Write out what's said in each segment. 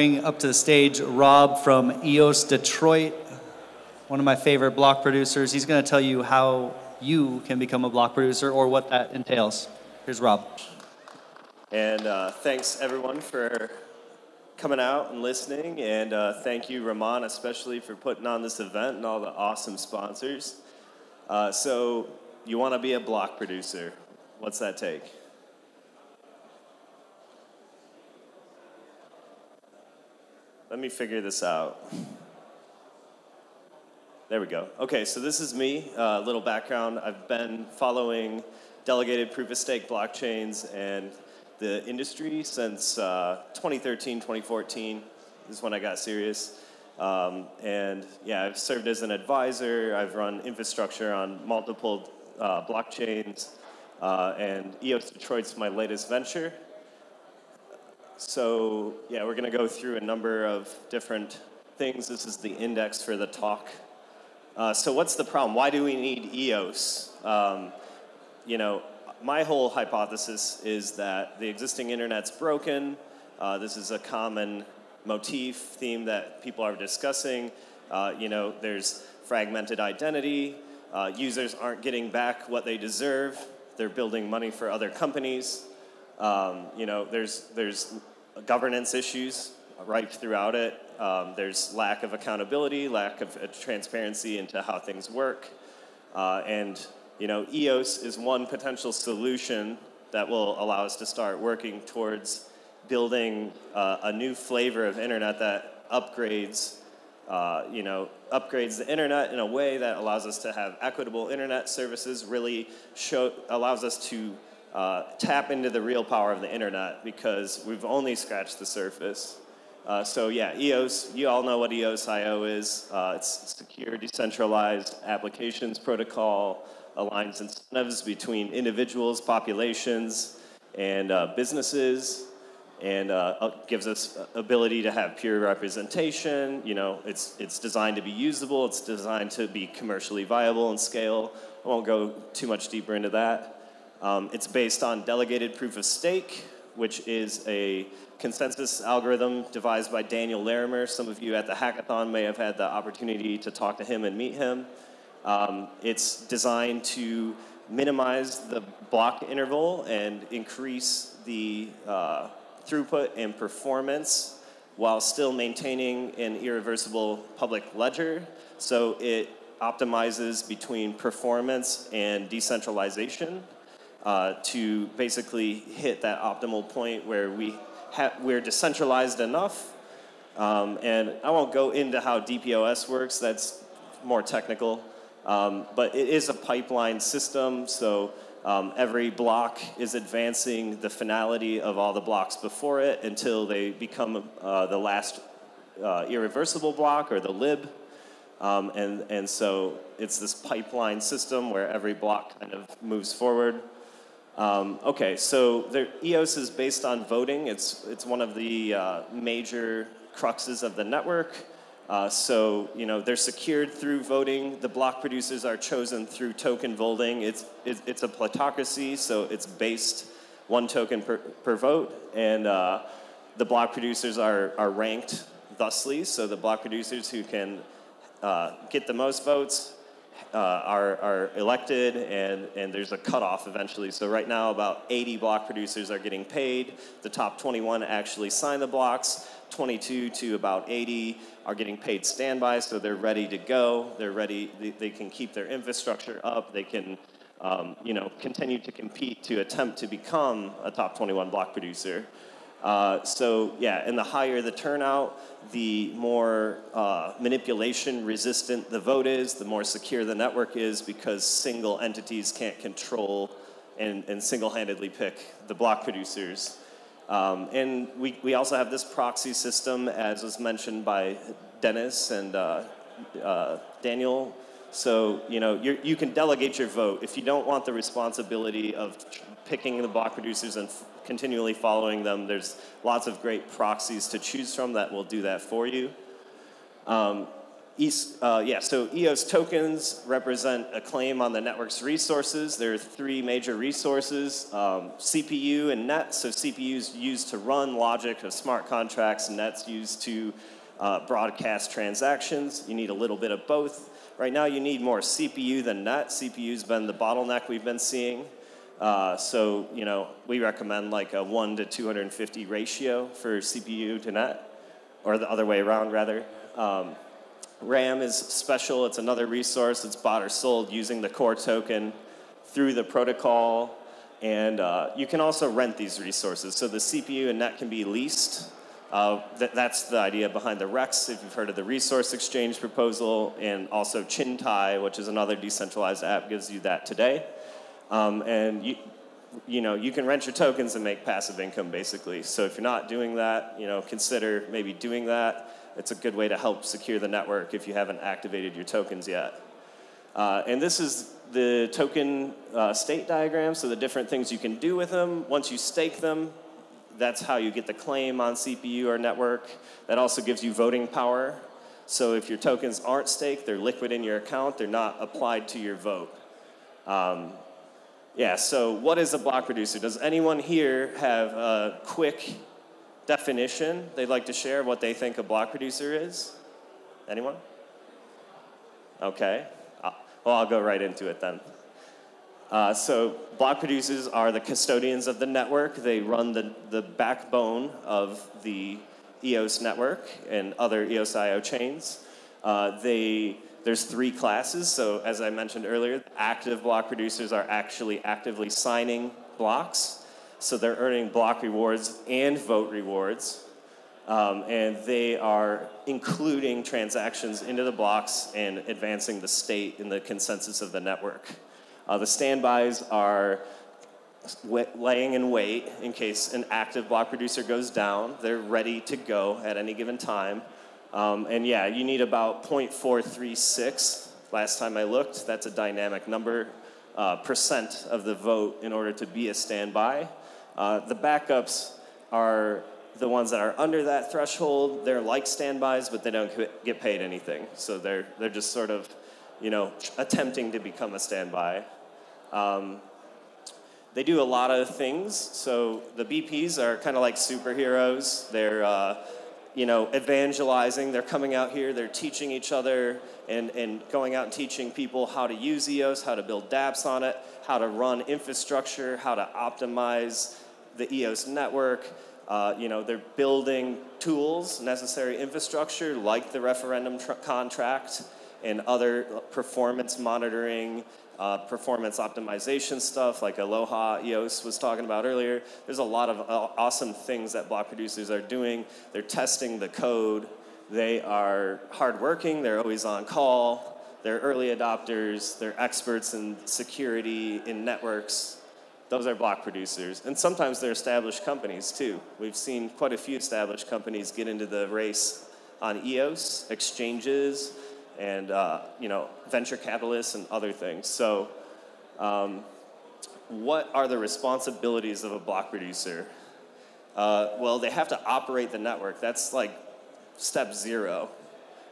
bring up to the stage Rob from EOS Detroit, one of my favorite block producers. He's going to tell you how you can become a block producer or what that entails. Here's Rob. And thanks, everyone, for coming out and listening. And thank you, Ramon, especially for putting on this event and all the awesome sponsors. So you want to be a block producer. What's that take? Let me figure this out. There we go. Okay, so this is me. A little background. I've been following delegated proof-of-stake blockchains and the industry since 2013, 2014 is when I got serious. And yeah, I've served as an advisor. I've run infrastructure on multiple blockchains. And EOS Detroit's my latest venture. So yeah, we're going to go through a number of different things. This is the index for the talk. So what's the problem? Why do we need EOS? You know, my whole hypothesis is that the existing internet's broken. This is a common motif, theme that people are discussing. You know, there's fragmented identity. Users aren't getting back what they deserve. They're building money for other companies. You know, there's governance issues right throughout it. There's lack of accountability, lack of transparency into how things work. And, you know, EOS is one potential solution that will allow us to start working towards building a new flavor of internet that upgrades, you know, upgrades the internet in a way that allows us to have equitable internet services, really allows us to tap into the real power of the internet because we've only scratched the surface. So yeah, EOS, you all know what EOSIO is. It's secure, decentralized applications protocol, aligns incentives between individuals, populations, and businesses, and gives us ability to have peer representation. You know, it's designed to be usable. It's designed to be commercially viable and scale. I won't go too much deeper into that. It's based on delegated proof of stake, which is a consensus algorithm devised by Daniel Larimer. Some of you at the hackathon may have had the opportunity to talk to him and meet him. It's designed to minimize the block interval and increase the throughput and performance while still maintaining an irreversible public ledger. So it optimizes between performance and decentralization to basically hit that optimal point where we're decentralized enough. And I won't go into how DPoS works. That's more technical. But it is a pipeline system, so every block is advancing the finality of all the blocks before it until they become the last irreversible block, or the lib. And so it's this pipeline system where every block kind of moves forward. Okay, so EOS is based on voting. It's one of the major cruxes of the network. So, you know, they're secured through voting. The block producers are chosen through token voting. It's a plutocracy, so it's based one token per vote. And the block producers are ranked thusly. So the block producers who can get the most votes are elected, and there's a cutoff eventually. So right now, about 80 block producers are getting paid. The top 21 actually sign the blocks. 22 to about 80 are getting paid standby, so they're ready to go. They're ready. They can keep their infrastructure up. They can, you know, continue to compete to attempt to become a top 21 block producer. So yeah, and the higher the turnout, the more manipulation resistant the vote is, the more secure the network is, because single entities can't control and single-handedly pick the block producers. And we also have this proxy system, as was mentioned by Dennis and Daniel. So, you know, you can delegate your vote. If you don't want the responsibility of picking the block producers and continually following them, there's lots of great proxies to choose from that will do that for you. So EOS tokens represent a claim on the network's resources. There are three major resources, CPU and net. So CPU is used to run logic of smart contracts, and net's used to broadcast transactions. You need a little bit of both. Right now you need more CPU than net. CPU's been the bottleneck we've been seeing. So, we recommend like a 1 to 250 ratio for CPU to net, or the other way around, rather. RAM is special. It's another resource. It's bought or sold using the core token through the protocol. And you can also rent these resources. So the CPU and net can be leased. That's the idea behind the REX, if you've heard of the resource exchange proposal, and also Chintai, which is another decentralized app, gives you that today. And you can rent your tokens and make passive income, basically. So if you're not doing that, consider maybe doing that. It's a good way to help secure the network if you haven't activated your tokens yet. And this is the token state diagram, so the different things you can do with them. Once you stake them, that's how you get the claim on CPU or network. That also gives you voting power. So if your tokens aren't staked, they're liquid in your account, they're not applied to your vote. So what is a block producer? Does anyone here have a quick definition they'd like to share of what they think a block producer is? Anyone? Okay. I'll go right into it then. So block producers are the custodians of the network. They run the backbone of the EOS network and other EOSIO chains. There's three classes. So as I mentioned earlier, active block producers are actually actively signing blocks. So they're earning block rewards and vote rewards. And they are including transactions into the blocks and advancing the state in the consensus of the network. The standbys are laying in wait in case an active block producer goes down. They're ready to go at any given time. You need about 0.436. Last time I looked, that's a dynamic number, percent of the vote in order to be a standby. The backups are the ones that are under that threshold. They're like standbys, but they don't get paid anything. So they're just sort of, attempting to become a standby. They do a lot of things. So the BPs are kind of like superheroes. They're evangelizing. They're coming out here. They're teaching each other and going out and teaching people how to use EOS, how to build dApps on it, how to run infrastructure, how to optimize the EOS network. They're building tools, necessary infrastructure, like the referendum contract and other performance monitoring, performance optimization stuff like Aloha EOS was talking about earlier. There's a lot of awesome things that block producers are doing. They're testing the code. They are hardworking. They're always on call. They're early adopters. They're experts in security, in networks. Those are block producers. And sometimes they're established companies, too. We've seen quite a few established companies get into the race on EOS, exchanges, and venture capitalists and other things. So what are the responsibilities of a block producer? They have to operate the network. That's like step 0.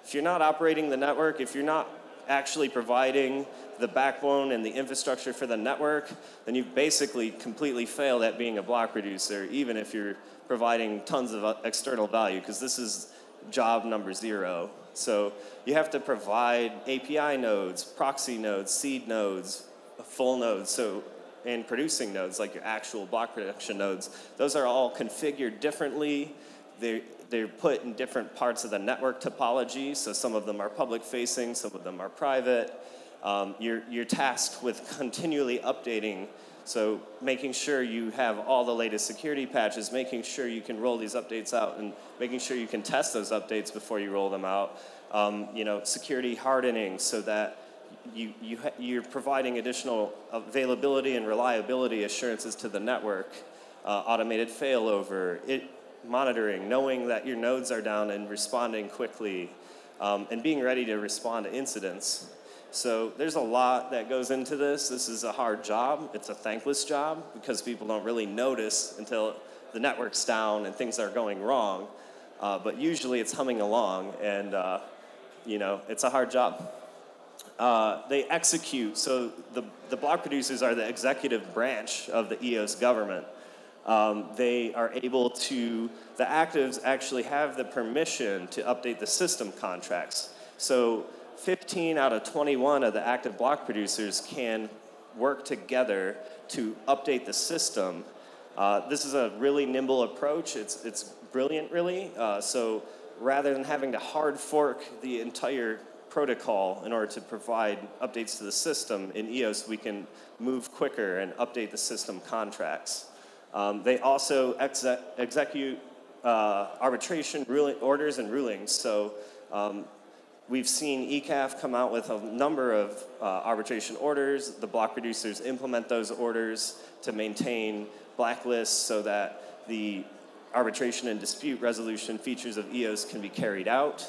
If you're not operating the network, if you're not actually providing the backbone and the infrastructure for the network, then you've basically completely failed at being a block producer, even if you're providing tons of external value, because this is job number 0. So you have to provide API nodes, proxy nodes, seed nodes, full nodes, and producing nodes, like your actual block production nodes. Those are all configured differently. They're put in different parts of the network topology, so some of them are public-facing, some of them are private. You're tasked with continually updating, so making sure you have all the latest security patches, making sure you can roll these updates out, and making sure you can test those updates before you roll them out. Security hardening, so that you're providing additional availability and reliability assurances to the network. Automated failover, monitoring, knowing that your nodes are down and responding quickly, and being ready to respond to incidents. So there's a lot that goes into this. This is a hard job. It's a thankless job because people don't really notice until the network's down and things are going wrong. But usually it's humming along, and it's a hard job. They execute, so the block producers are the executive branch of the EOS government. They are able to, the actives actually have the permission to update the system contracts. So 15 out of 21 of the active block producers can work together to update the system. This is a really nimble approach. It's brilliant, really. So rather than having to hard fork the entire protocol in order to provide updates to the system, in EOS we can move quicker and update the system contracts. They also execute arbitration orders and rulings. So we've seen ECAF come out with a number of arbitration orders. The block producers implement those orders to maintain blacklists so that the arbitration and dispute resolution features of EOS can be carried out.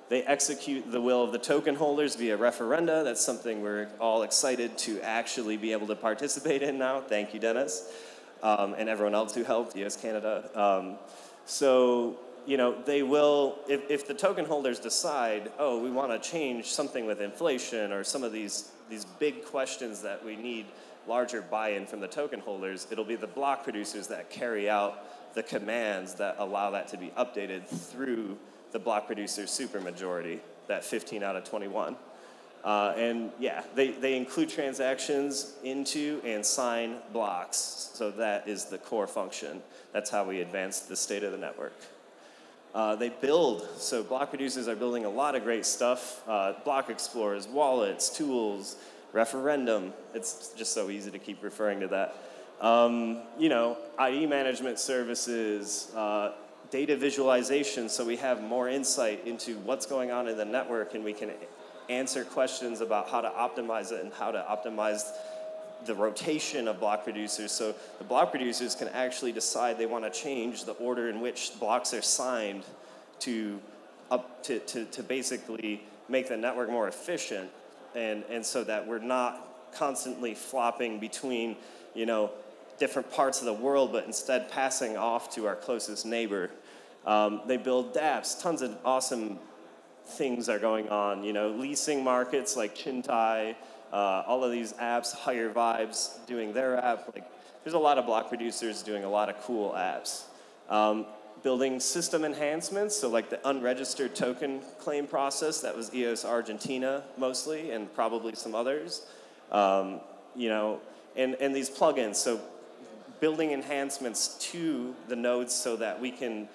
They execute the will of the token holders via referenda. That's something we're all excited to actually be able to participate in now. Thank you, Dennis, and everyone else who helped, EOS Canada. So, they will, if the token holders decide, oh, we want to change something with inflation or some of these big questions that we need larger buy-in from the token holders, it'll be the block producers that carry out the commands that allow that to be updated through the block producer supermajority, that 15 out of 21. And yeah, they include transactions into and sign blocks. So that is the core function. That's how we advance the state of the network. They build, so block producers are building a lot of great stuff. Block explorers, wallets, tools, referendum. It's just so easy to keep referring to that. IE management services, data visualization, so we have more insight into what's going on in the network and we can answer questions about how to optimize it and how to optimize the rotation of block producers. So the block producers can actually decide they want to change the order in which blocks are signed to basically make the network more efficient and so that we're not constantly flopping between, different parts of the world, but instead passing off to our closest neighbor. They build dApps, tons of awesome things are going on, leasing markets like Chintai, all of these apps, Higher Vibes doing their app. There's a lot of block producers doing a lot of cool apps. Building system enhancements, so like the unregistered token claim process, that was EOS Argentina mostly, and probably some others. And these plugins, so building enhancements to the nodes so that we can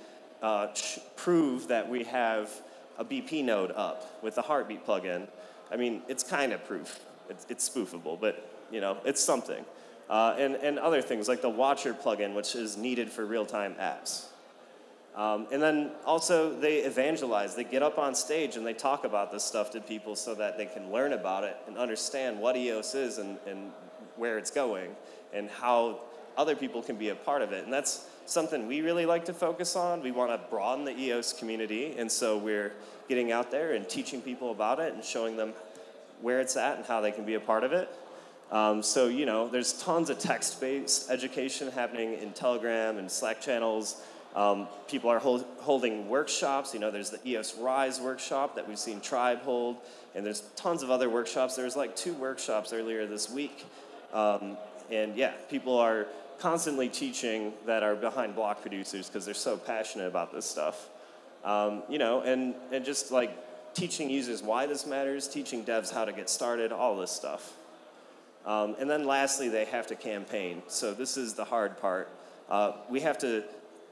prove that we have a BP node up with the Heartbeat plugin. I mean, it's kind of proof. It's spoofable, but it's something. And other things like the Watcher plugin, which is needed for real-time apps. And then also they evangelize. They get up on stage and they talk about this stuff to people so that they can learn about it and understand what EOS is and where it's going and how other people can be a part of it. And that's something we really like to focus on. We want to broaden the EOS community, and so we're getting out there and teaching people about it and showing them where it's at and how they can be a part of it. There's tons of text-based education happening in Telegram and Slack channels. People are holding workshops. There's the EOS Rise workshop that we've seen Tribe hold, and there's tons of other workshops. There was 2 workshops earlier this week. People are constantly teaching that are behind block producers because they're so passionate about this stuff. And just teaching users why this matters, teaching devs how to get started, all this stuff. And then lastly, they have to campaign. So this is the hard part. We have to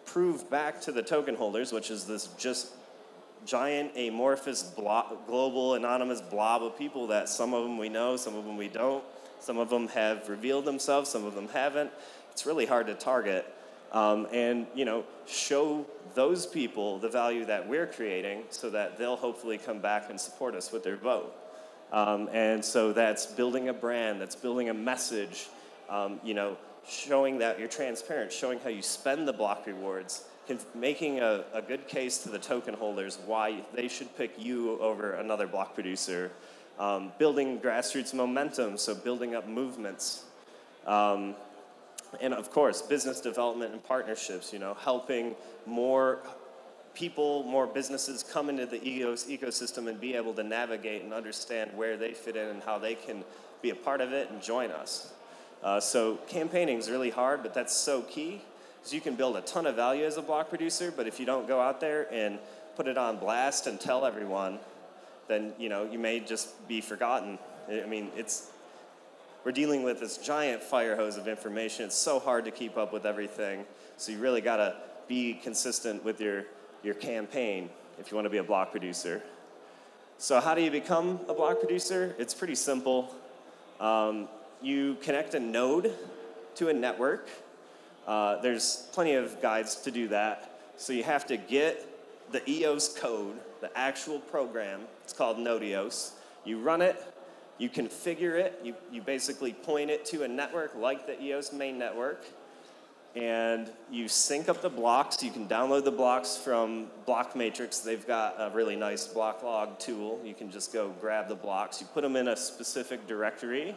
prove back to the token holders, which is this just giant amorphous global anonymous blob of people that some of them we know, some of them we don't. Some of them have revealed themselves, some of them haven't. It's really hard to target. Show those people the value that we're creating so that they'll hopefully come back and support us with their vote. And so that's building a brand, that's building a message, showing that you're transparent, showing how you spend the block rewards, making a good case to the token holders why they should pick you over another block producer, building grassroots momentum, so building up movements. And of course, business development and partnerships, helping more people, more businesses come into the EOS ecosystem and be able to navigate and understand where they fit in and how they can be a part of it and join us. So campaigning is really hard, but that's so key, because you can build a ton of value as a block producer, but if you don't go out there and put it on blast and tell everyone, then you may just be forgotten. I mean, we're dealing with this giant fire hose of information. It's so hard to keep up with everything. So you really got to be consistent with your campaign if you want to be a block producer. So how do you become a block producer? It's pretty simple. You connect a node to a network. There's plenty of guides to do that. So you have to get the EOS code, the actual program. It's called Node EOS. You run it. You configure it. You basically point it to a network like the EOS main network. And you sync up the blocks. You can download the blocks from Block Matrix. They've got a really nice block log tool. You can just go grab the blocks. You put them in a specific directory.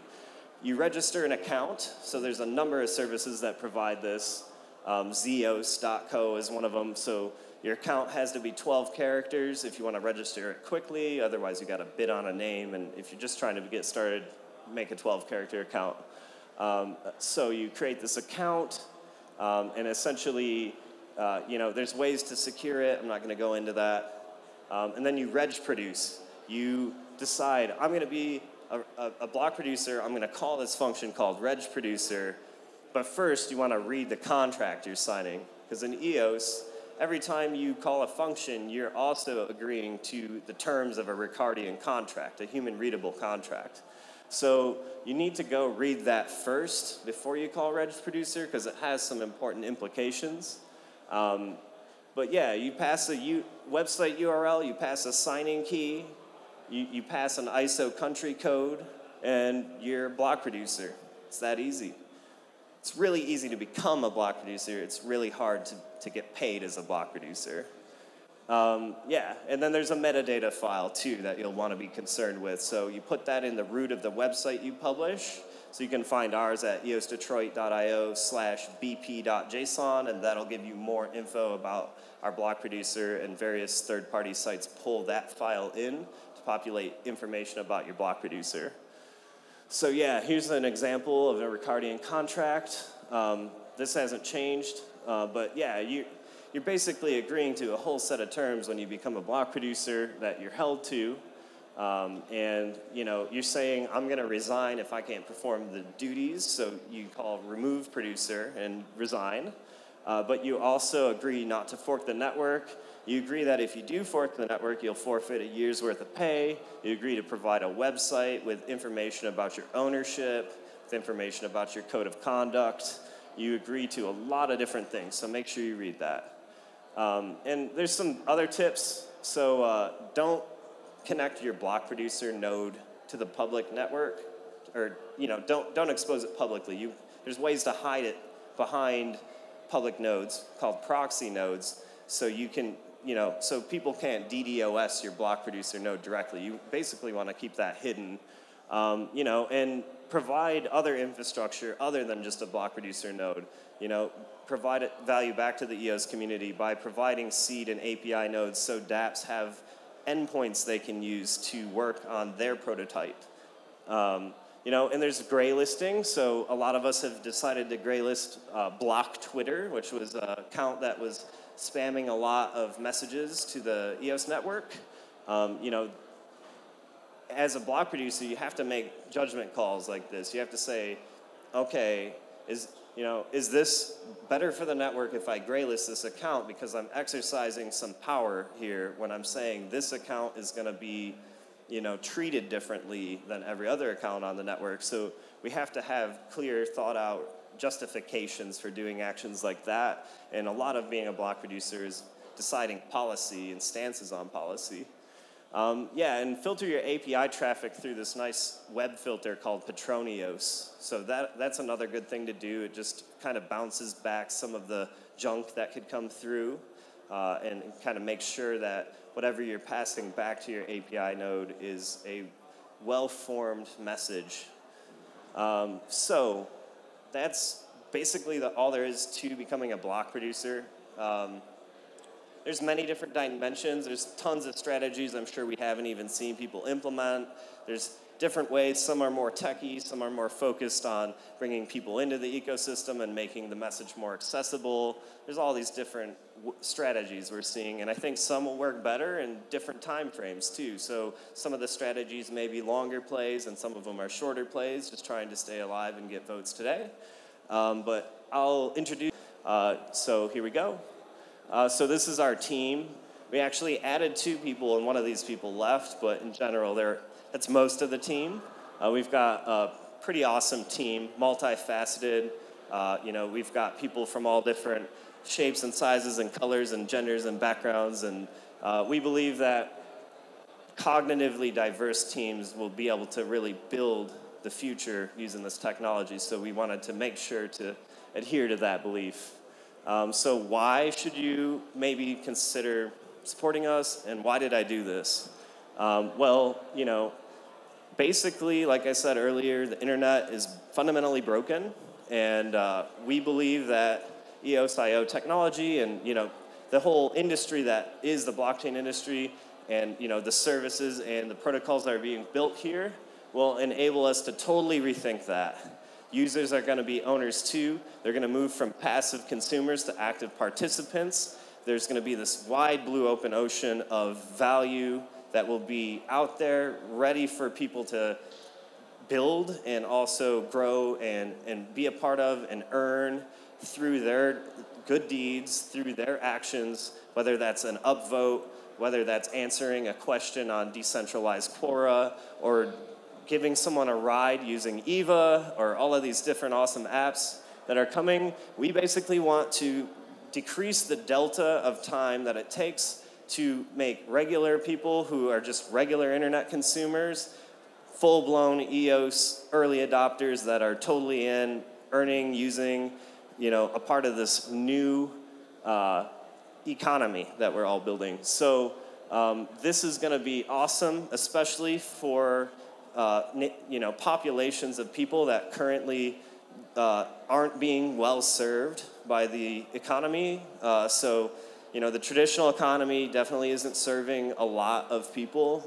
You register an account. So there's a number of services that provide this. Zeos.co is one of them. So your account has to be 12 characters if you want to register it quickly. Otherwise, you got to bid on a name. And if you're just trying to get started, make a 12-character account. So you create this account. And essentially, there's ways to secure it. I'm not going to go into that. And then you reg produce. You decide, I'm going to be a block producer. I'm going to call this function called reg producer. But first, you want to read the contract you're signing. Because in EOS, every time you call a function, you're also agreeing to the terms of a Ricardian contract, a human-readable contract. So you need to go read that first before you call reg producer, because it has some important implications. But yeah, you pass a website URL, you pass a signing key, you pass an ISO country code, and you're a block producer. It's that easy. It's really easy to become a block producer. It's really hard to get paid as a block producer. And then there's a metadata file too that you'll want to be concerned with. So you put that in the root of the website you publish. So you can find ours at eosdetroit.io/bp.json, and that'll give you more info about our block producer, and various third-party sites pull that file in to populate information about your block producer. So yeah, here's an example of a Ricardian contract. This hasn't changed, but yeah, you're basically agreeing to a whole set of terms when you become a block producer that you're held to. And you're saying, I'm going to resign if I can't perform the duties. So you call remove producer and resign. But you also agree not to fork the network. You agree that if you do fork the network, you'll forfeit a year's worth of pay. You agree to provide a website with information about your ownership, with information about your code of conduct. You agree to a lot of different things, so make sure you read that. And there's some other tips. So don't connect your block producer node to the public network, or don't expose it publicly. There's ways to hide it behind public nodes called proxy nodes, so you can so people can't DDoS your block producer node directly. You basically want to keep that hidden, and provide other infrastructure other than just a block producer node. Provide value back to the EOS community by providing seed and API nodes so dApps have endpoints they can use to work on their prototype. And there's gray listing. So a lot of us have decided to gray list Block Twitter, which was an account that was spamming a lot of messages to the EOS network. As a block producer, you have to make judgment calls like this. You have to say, okay, is this better for the network if I gray list this account, because I'm exercising some power here when I'm saying this account is going to be treated differently than every other account on the network. So we have to have clear, thought out justifications for doing actions like that. And a lot of being a block producer is deciding policy and stances on policy. And filter your API traffic through this nice web filter called Petronios. So that's another good thing to do. It just kind of bounces back some of the junk that could come through, and kind of make sure that whatever you're passing back to your API node is a well-formed message. So that's basically all there is to becoming a block producer. there's many different dimensions. There's tons of strategies I'm sure we haven't even seen people implement. There's different ways. Some are more techy, some are more focused on bringing people into the ecosystem and making the message more accessible. There's all these different strategies we're seeing, and I think some will work better in different time frames too. So some of the strategies may be longer plays and some of them are shorter plays, just trying to stay alive and get votes today. But I'll introduce, so here we go. So this is our team. We actually added 2 people and one of these people left, but in general, that's most of the team. We've got a pretty awesome team, multifaceted. We've got people from all different shapes and sizes and colors and genders and backgrounds, and we believe that cognitively diverse teams will be able to really build the future using this technology, so we wanted to make sure to adhere to that belief. So why should you maybe consider supporting us, and why did I do this? Basically, like I said earlier, the internet is fundamentally broken, and we believe that EOSIO technology and the whole industry that is the blockchain industry and the services and the protocols that are being built here will enable us to totally rethink that. Users are going to be owners too. They're going to move from passive consumers to active participants. There's going to be this wide blue open ocean of value that will be out there ready for people to build and also grow and be a part of and earn through their good deeds, through their actions, whether that's an upvote, whether that's answering a question on decentralized Quora, or giving someone a ride using EVA, or all of these different awesome apps that are coming. We basically want to decrease the delta of time that it takes to make regular people who are just regular internet consumers full-blown EOS early adopters that are totally in, earning, using, a part of this new economy that we're all building. So this is going to be awesome, especially for populations of people that currently aren't being well served by the economy. The traditional economy definitely isn't serving a lot of people,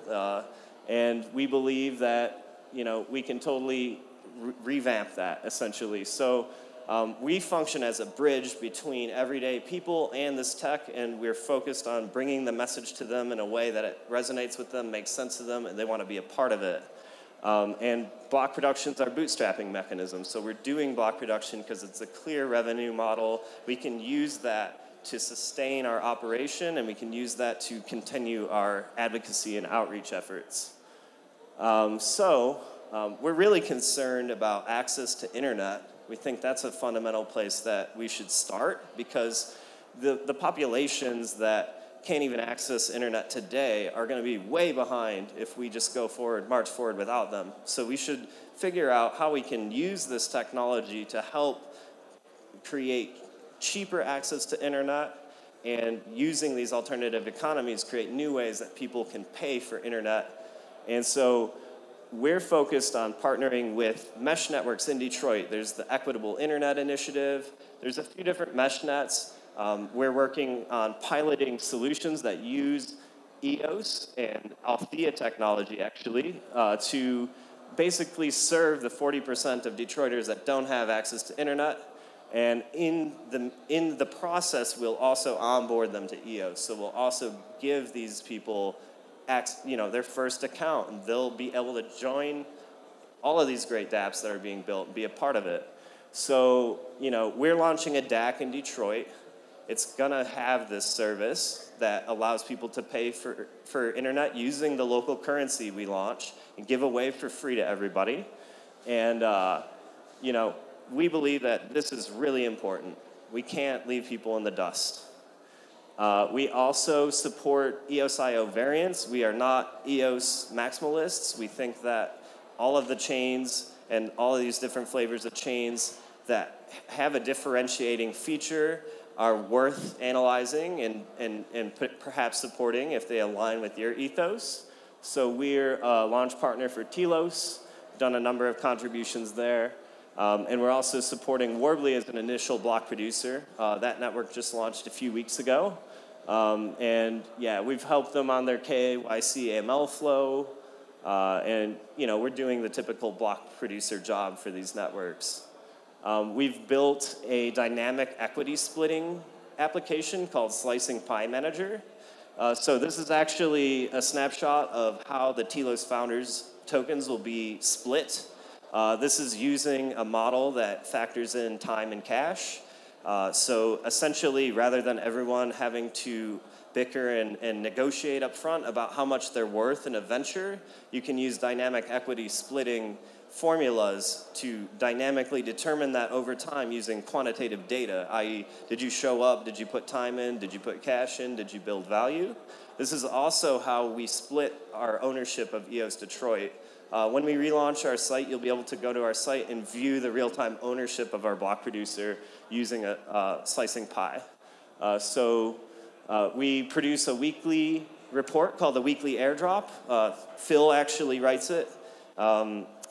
and we believe that we can totally revamp that essentially. So we function as a bridge between everyday people and this tech, and we're focused on bringing the message to them in a way that it resonates with them, makes sense to them, and they want to be a part of it. And block production is our bootstrapping mechanism. So we're doing block production because it's a clear revenue model. We can use that to sustain our operation, and we can use that to continue our advocacy and outreach efforts. We're really concerned about access to internet. We think that's a fundamental place that we should start, because the populations that can't even access internet today are going to be way behind if we just march forward without them. So we should figure out how we can use this technology to help create cheaper access to internet, and using these alternative economies create new ways that people can pay for internet. And so we're focused on partnering with mesh networks in Detroit. There's the Equitable Internet Initiative. There's a few different mesh nets. We're working on piloting solutions that use EOS and Althea technology, actually, to basically serve the 40% of Detroiters that don't have access to internet. And in the process, we'll also onboard them to EOS. So we'll also give these people their first account, and they'll be able to join all of these great dApps that are being built and be a part of it. So, we're launching a DAC in Detroit. It's going to have this service that allows people to pay for internet using the local currency we launch and give away for free to everybody. And, we believe that this is really important. We can't leave people in the dust. We also support EOSIO variants. We are not EOS maximalists. We think that all of the chains and all of these different flavors of chains that have a differentiating feature are worth analyzing and perhaps supporting if they align with your ethos. So we're a launch partner for Telos, done a number of contributions there. And we're also supporting Warbly as an initial block producer. That network just launched a few weeks ago. And yeah, we've helped them on their KYC AML flow. And we're doing the typical block producer job for these networks. We've built a dynamic equity splitting application called Slicing Pie Manager. So this is actually a snapshot of how the Telos founders tokens will be split. This is using a model that factors in time and cash. So essentially, rather than everyone having to bicker and negotiate up front about how much they're worth in a venture, you can use dynamic equity splitting formulas to dynamically determine that over time using quantitative data, i.e., did you show up, did you put time in, did you put cash in, did you build value? This is also how we split our ownership of EOS Detroit. When we relaunch our site, you'll be able to go to our site and view the real-time ownership of our block producer using a slicing pie. We produce a weekly report called the Weekly Airdrop. Phil actually writes it.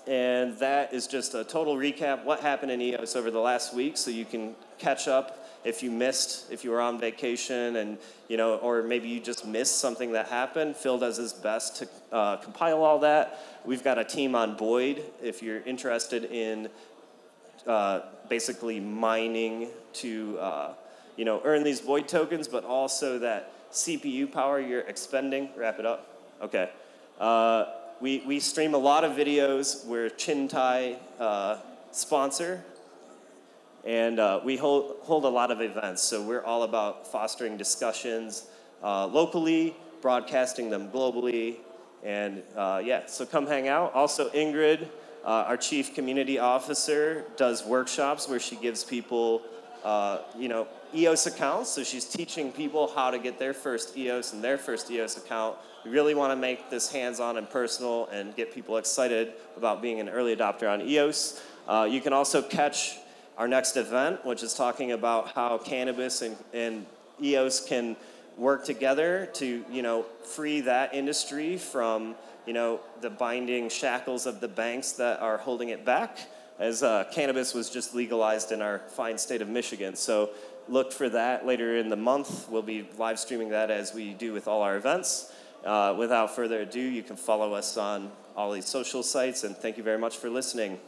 And that is just a total recap what happened in EOS over the last week, so you can catch up if you missed, if you were on vacation, and or maybe you just missed something that happened. Phil does his best to compile all that. We've got a team on Boyd if you're interested in basically mining to earn these Boyd tokens, but also that CPU power you're expending. Wrap it up. Okay. We stream a lot of videos. We're Chintai sponsor, and we hold a lot of events. So we're all about fostering discussions locally, broadcasting them globally, and so come hang out. Also, Ingrid, our chief community officer, does workshops where she gives people EOS accounts, so she's teaching people how to get their first EOS and their first EOS account. We really want to make this hands-on and personal and get people excited about being an early adopter on EOS. You can also catch our next event, which is talking about how cannabis and EOS can work together to free that industry from the binding shackles of the banks that are holding it back, as cannabis was just legalized in our fine state of Michigan. So look for that later in the month. We'll be live streaming that as we do with all our events. Without further ado, you can follow us on all these social sites, and thank you very much for listening.